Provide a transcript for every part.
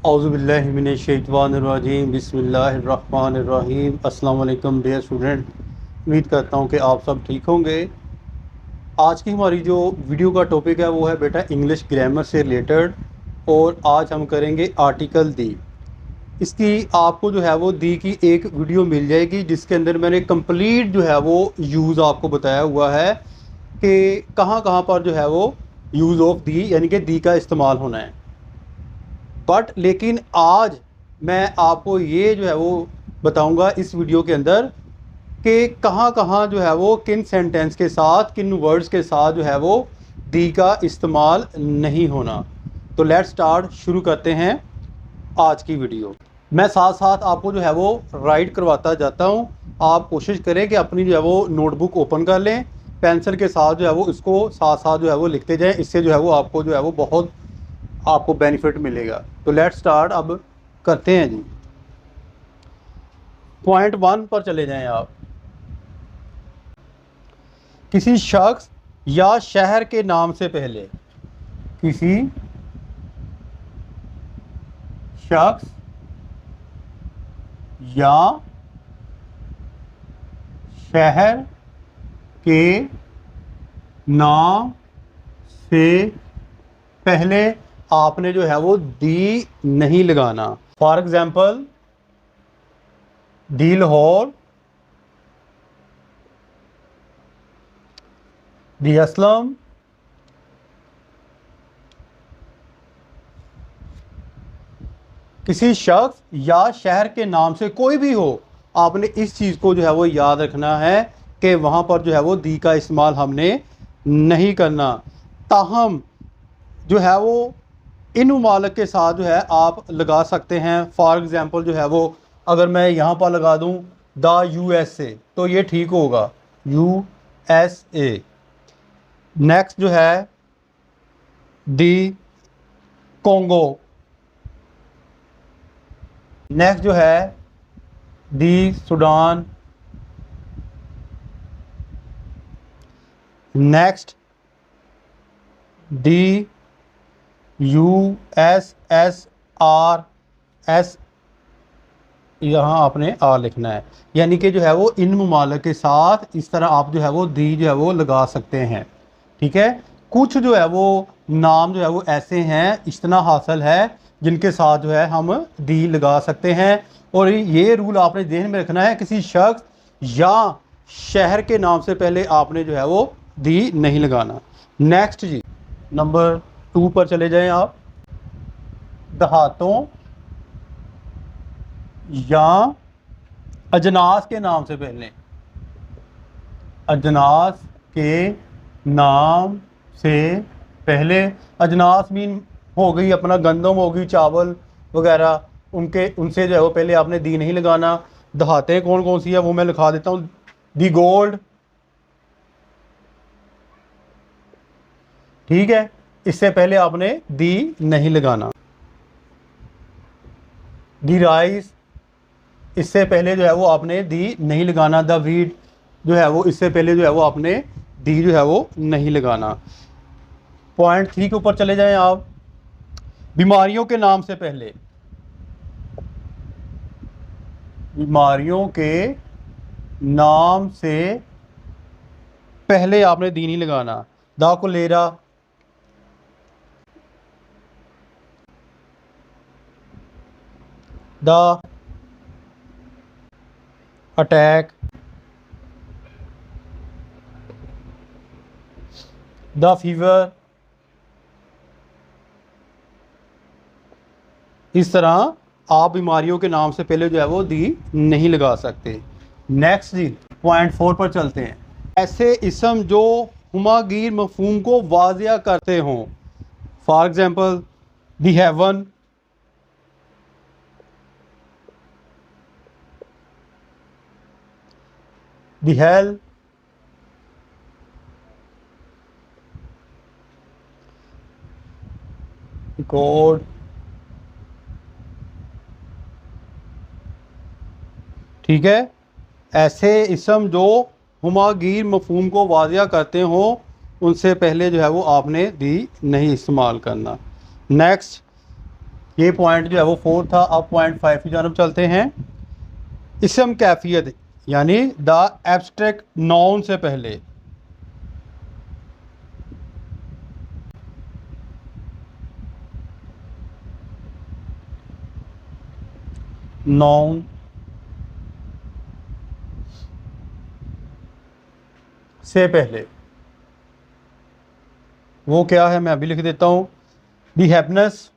औज़ुबिल्लाहिमिनश्शैतानिर्रजीम बिस्मिल्लाहिर्रहमानिर्रहीम। अस्सलाम वालेकुम डियर स्टूडेंट, उम्मीद करता हूँ कि आप सब ठीक होंगे। आज की हमारी जो वीडियो का टॉपिक है वो है बेटा इंग्लिश ग्रामर से रिलेटेड, और आज हम करेंगे आर्टिकल दी। इसकी आपको जो है वो दी की एक वीडियो मिल जाएगी जिसके अंदर मैंने कंप्लीट जो है वो यूज़ आपको बताया हुआ है कि कहाँ कहाँ पर जो है वो यूज़ ऑफ दी यानी कि दी का इस्तेमाल होना है। बट लेकिन आज मैं आपको ये जो है वो बताऊंगा इस वीडियो के अंदर कि कहाँ कहाँ जो है वो किन सेंटेंस के साथ, किन वर्ड्स के साथ जो है वो दी का इस्तेमाल नहीं होना। तो लेट्स स्टार्ट, शुरू करते हैं आज की वीडियो। मैं साथ साथ आपको जो है वो राइट करवाता जाता हूँ। आप कोशिश करें कि अपनी जो है वो नोटबुक ओपन कर लें, पेंसिल के साथ जो है वो इसको साथ साथ जो है वो लिखते जाएं। इससे जो है वो आपको जो है वो बहुत आपको बेनिफिट मिलेगा। तो लेट्स स्टार्ट, अब करते हैं जी। पॉइंट 1 पर चले जाएं आप। किसी शख्स या शहर के नाम से पहले, किसी शख्स या शहर के नाम से पहले आपने जो है वो दी नहीं लगाना। फॉर एग्जाम्पल, दी लाहौर, दी असलम, किसी शख्स या शहर के नाम से कोई भी हो, आपने इस चीज़ को जो है वो याद रखना है कि वहाँ पर जो है वो दी का इस्तेमाल हमने नहीं करना। ताहम जो है वो इन ममालिक के साथ जो है आप लगा सकते हैं। फॉर एग्ज़ाम्पल जो है वो अगर मैं यहाँ पर लगा दूँ द USA, तो ये ठीक होगा, USA। नेक्स्ट जो है दी कॉन्गो, नेक्स्ट जो है दी सूडान, नेक्स्ट दी USSR, यहाँ आपने आर लिखना है। यानी कि जो है वो इन ममालिक के साथ इस तरह आप जो है वो दी जो है वो लगा सकते हैं। ठीक है, कुछ जो है वो नाम जो है वो ऐसे हैं, इतना हासिल है, जिनके साथ जो है हम दी लगा सकते हैं। और ये रूल आपने ध्यान में रखना है, किसी शख्स या शहर के नाम से पहले आपने जो है वो दी नहीं लगाना। नेक्स्ट जी, नंबर 2 पर चले जाएं आप। देहातों या अजनास के नाम से पहले, अजनास के नाम से पहले, अजनास मीन हो गई अपना गंदम, हो गई चावल वगैरह, उनसे जो है वो पहले आपने दी नहीं लगाना। देहातें कौन कौन सी है वो मैं लिखा देता हूँ। दी गोल्ड, ठीक है, इससे पहले आपने दी नहीं लगाना। दी राइस, इससे पहले जो है वो आपने दी नहीं लगाना। द वीट जो है वो, इससे पहले जो है वो आपने दी जो है वो नहीं लगाना। पॉइंट 3 के ऊपर चले जाएं आप। बीमारियों के नाम से पहले, बीमारियों के नाम से पहले आपने दी नहीं लगाना। The cholera, the attack, the fever. इस तरह आप बीमारियों के नाम से पहले जो है वो दी नहीं लगा सकते। नेक्स्ट जी, पॉइंट 4 पर चलते हैं। ऐसे इसम जो हुमागीर मफहूम को वाज़िया करते हों। For example, the heaven, the hell, God, ठीक है। ऐसे इसम जो हुमागीर मफहूम को वाज़िया करते हों, उनसे पहले जो है वो आपने दी नहीं इस्तेमाल करना। नेक्स्ट, ये पॉइंट जो है वो 4 था। अब पॉइंट 5 की जानब चलते हैं। इसम कैफियत यानी द एब्स्ट्रैक्ट नाउन से पहले नाउन से पहले वो क्या है, मैं अभी लिख देता हूँ। दी हैप्पीनेस,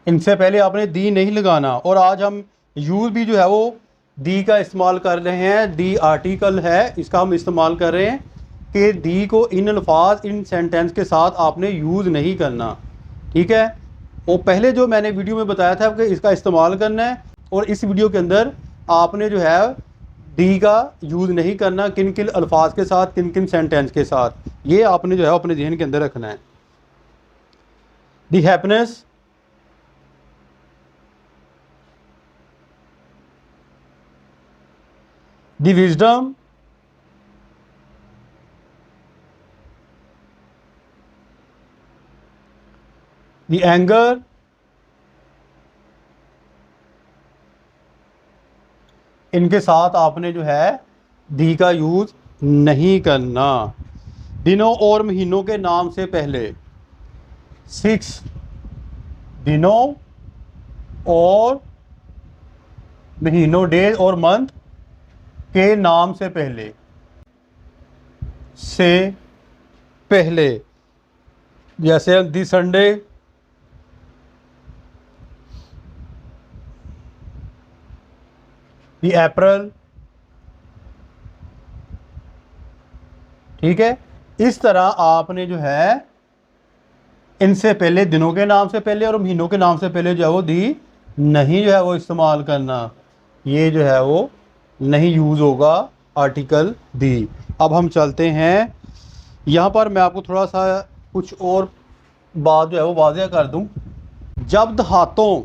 इनसे पहले आपने दी नहीं लगाना। और आज हम यूज़ भी जो है वो दी का इस्तेमाल कर रहे हैं। दी आर्टिकल है, इसका हम इस्तेमाल कर रहे हैं कि दी को इन अल्फाज इन सेंटेंस के साथ आपने यूज़ नहीं करना। ठीक है, वो पहले जो मैंने वीडियो में बताया था कि इसका इस्तेमाल करना है, और इस वीडियो के अंदर आपने जो है दी का यूज़ नहीं करना, किन किन अल्फाज के साथ, किन किन सेंटेंस के साथ, ये आपने जो है अपने जहन के अंदर रखना है। दी हैप्पीनेस, दी विजडम, दी एंगर, इनके साथ आपने जो है दी का यूज़ नहीं करना। दिनों और महीनों के नाम से पहले, 6 दिनों और महीनों, डेज और मंथ के नाम से पहले जैसे दी संडे, दी अप्रैल। ठीक है, इस तरह आपने जो है इनसे पहले, दिनों के नाम से पहले और महीनों के नाम से पहले जो है वो दी नहीं जो है वो इस्तेमाल करना। ये जो है वो नहीं यूज़ होगा आर्टिकल दी। अब हम चलते हैं, यहाँ पर मैं आपको थोड़ा सा कुछ और बात जो है वो वाज़ह कर दूँ। जब दहातों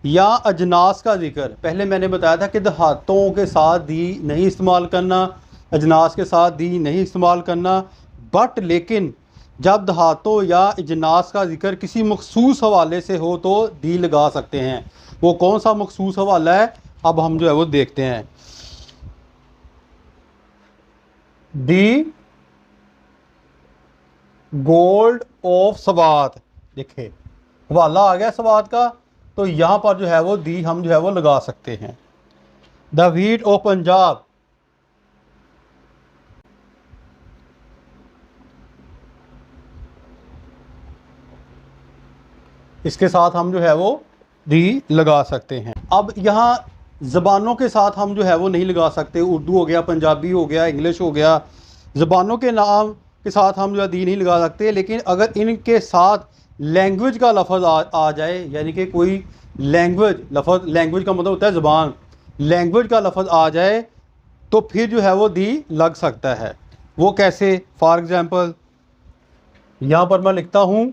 या अजनास का जिक्र, पहले मैंने बताया था कि दहातों के साथ दी नहीं इस्तेमाल करना, अजनास के साथ दी नहीं इस्तेमाल करना। बट लेकिन जब दहातों या अजनास का जिक्र किसी मखसूस हवाले से हो तो दी लगा सकते हैं। वो कौन सा मखसूस हवाला है, अब हम जो है वो देखते हैं। दी गोल्ड ऑफ सवात, देखे हवाला आ गया सवात का, तो यहाँ पर जो है वो दी हम जो है वो लगा सकते हैं। द व्हीट ऑफ पंजाब, इसके साथ हम जो है वो दी लगा सकते हैं। अब यहाँ ज़बानों के साथ हम जो है वो नहीं लगा सकते। उर्दू हो गया, पंजाबी हो गया, इंग्लिश हो गया, ज़बानों के नाम के साथ हम जो है दी नहीं लगा सकते। लेकिन अगर इनके साथ लैंग्वेज का लफ्ज़ आ जाए, यानी कि कोई लैंग्वेज का मतलब होता है ज़बान, लैंग्वेज का लफ्ज़ आ जाए तो फिर जो है वो दी लग सकता है। वो कैसे? फॉर एग्ज़ाम्पल यहाँ पर मैं लिखता हूँ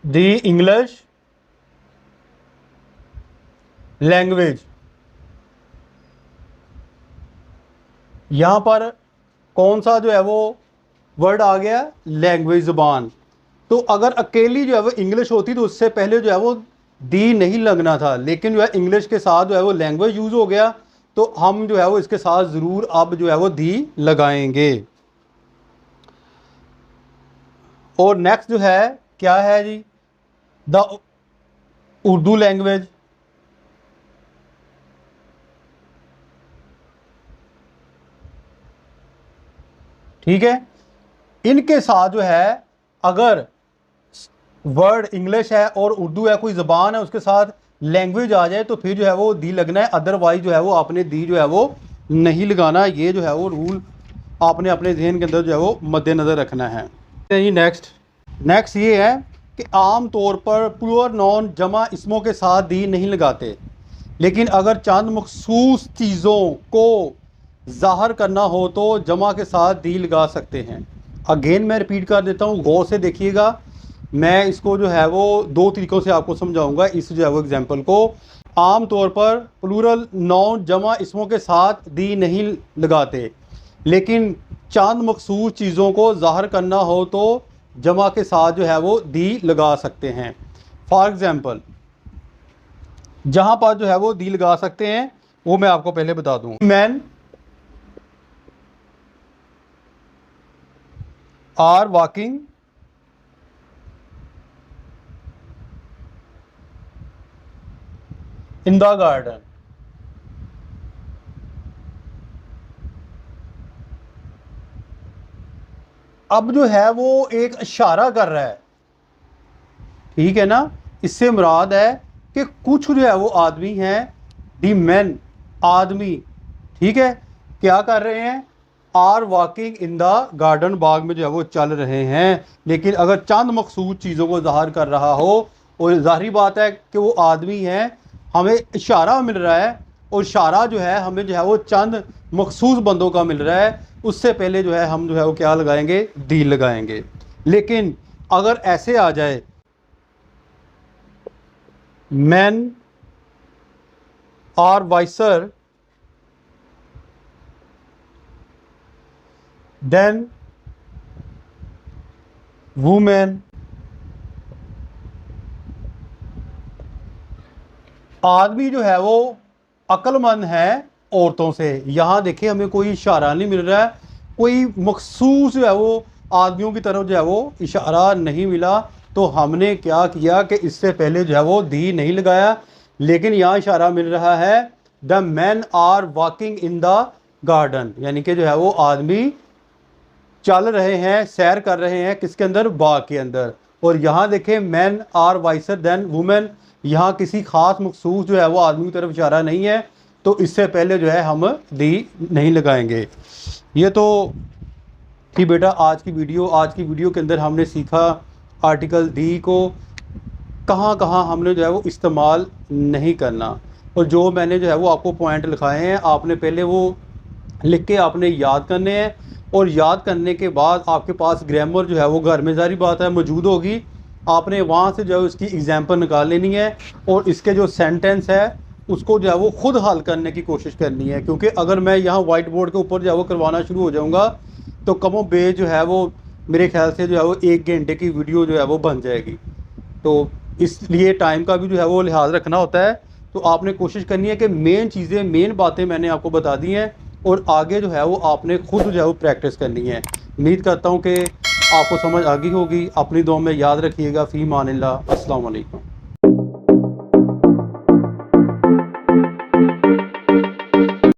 दी इंग्लिश लैंग्वेज। यहाँ पर कौन सा जो है वो वर्ड आ गया? लैंग्वेज, ज़ुबान। तो अगर अकेली जो है वो इंग्लिश होती तो उससे पहले जो है वो दी नहीं लगना था, लेकिन जो है इंग्लिश के साथ जो है वो लैंग्वेज यूज़ हो गया, तो हम जो है वो इसके साथ ज़रूर अब जो है वो दी लगाएंगे। और नेक्स्ट जो है क्या है जी? The Urdu language. ठीक है, इनके साथ जो है अगर वर्ड इंग्लिश है और उर्दू है, कोई ज़बान है, उसके साथ लैंग्वेज आ जाए तो फिर जो है वो दी लगना है। अदरवाइज जो है वो आपने दी जो है वो नहीं लगाना। ये जो है वो रूल आपने अपने जहन के अंदर जो है वो मद्देनज़र रखना है। नेक्स्ट ये है कि आम तौर पर प्लूरल नाउन जमा इसमों के साथ दी नहीं लगाते, लेकिन अगर चंद मखसूस चीज़ों को ज़ाहिर करना हो तो जमा के साथ दी लगा सकते हैं। अगेन मैं रिपीट कर देता हूँ, गौर से देखिएगा। मैं इसको जो है वो दो तरीक़ों से आपको समझाऊंगा इस जो है वो एग्जांपल को। आम तौर पर प्लूरल नाउन जमा इसमों के साथ दी नहीं लगाते, लेकिन चंद मखसूस चीज़ों को ज़ाहिर करना हो तो जमा के साथ जो है वो दी लगा सकते हैं। फॉर एग्जांपल जहां पर जो है वो दी लगा सकते हैं वो मैं आपको पहले बता दूं। Man are walking in the garden. अब जो है वो एक इशारा कर रहा है, ठीक है ना। इससे मुराद है कि कुछ जो है वो आदमी हैं, दी मैन आदमी, ठीक है, क्या कर रहे हैं, are walking in the garden, बाग में जो है वो चल रहे हैं। लेकिन अगर चंद मखसूस चीज़ों को ज़ाहिर कर रहा हो, और ज़ाहिरी बात है कि वो आदमी हैं, हमें इशारा मिल रहा है, और इशारा जो है हमें जो है वो चंद मखसूस बंदों का मिल रहा है, उससे पहले जो है हम जो है वो क्या लगाएंगे, दी लगाएंगे। लेकिन अगर ऐसे आ जाए मैन आर वाइसर देन वुमेन, आदमी जो है वो अक्लमंद है औरतों से। यहाँ देखिए हमें कोई इशारा नहीं मिल रहा है, कोई मखसूस जो है वो आदमियों की तरफ जो है वो इशारा नहीं मिला। तो हमने क्या किया कि इससे पहले जो है वो दी नहीं लगाया, लेकिन यहाँ इशारा मिल रहा है the man are walking in the garden, यानी कि जो है वो आदमी चल रहे हैं, सैर कर रहे हैं किसके अंदर, बाग के अंदर। और यहाँ देखें मैन आर वाइसर देन वुमेन, यहाँ किसी खास मखसूस जो है वो आदमी की तरफ इशारा नहीं है, तो इससे पहले जो है हम दी नहीं लगाएंगे। ये तो थी बेटा आज की वीडियो। आज की वीडियो के अंदर हमने सीखा आर्टिकल दी को कहाँ कहाँ हमने जो है वो इस्तेमाल नहीं करना, और जो मैंने जो है वो आपको पॉइंट लिखाए हैं आपने पहले वो लिख के आपने याद करने हैं, और याद करने के बाद आपके पास ग्रामर जो है वो घर में ज़ाहिर बात है मौजूद होगी, आपने वहाँ से जो है उसकी एग्जाम्पल निकाल लेनी है, और इसके जो सेंटेंस है उसको जो है वो ख़ुद हल करने की कोशिश करनी है। क्योंकि अगर मैं यहाँ वाइट बोर्ड के ऊपर जो है वो करवाना शुरू हो जाऊँगा तो कमो बेश जो है वो मेरे ख्याल से जो है वो 1 घंटे की वीडियो जो है वो बन जाएगी। तो इसलिए टाइम का भी जो है वो लिहाज रखना होता है। तो आपने कोशिश करनी है कि मेन चीज़ें, मेन बातें मैंने आपको बता दी हैं, और आगे जो है वो आपने खुद जो है वो प्रैक्टिस करनी है। उम्मीद करता हूँ कि आपको समझ आ गई होगी। अपनी दुआ में याद रखिएगा। फ़ी मानिल्लाह। अस्सलाम वालेकुम।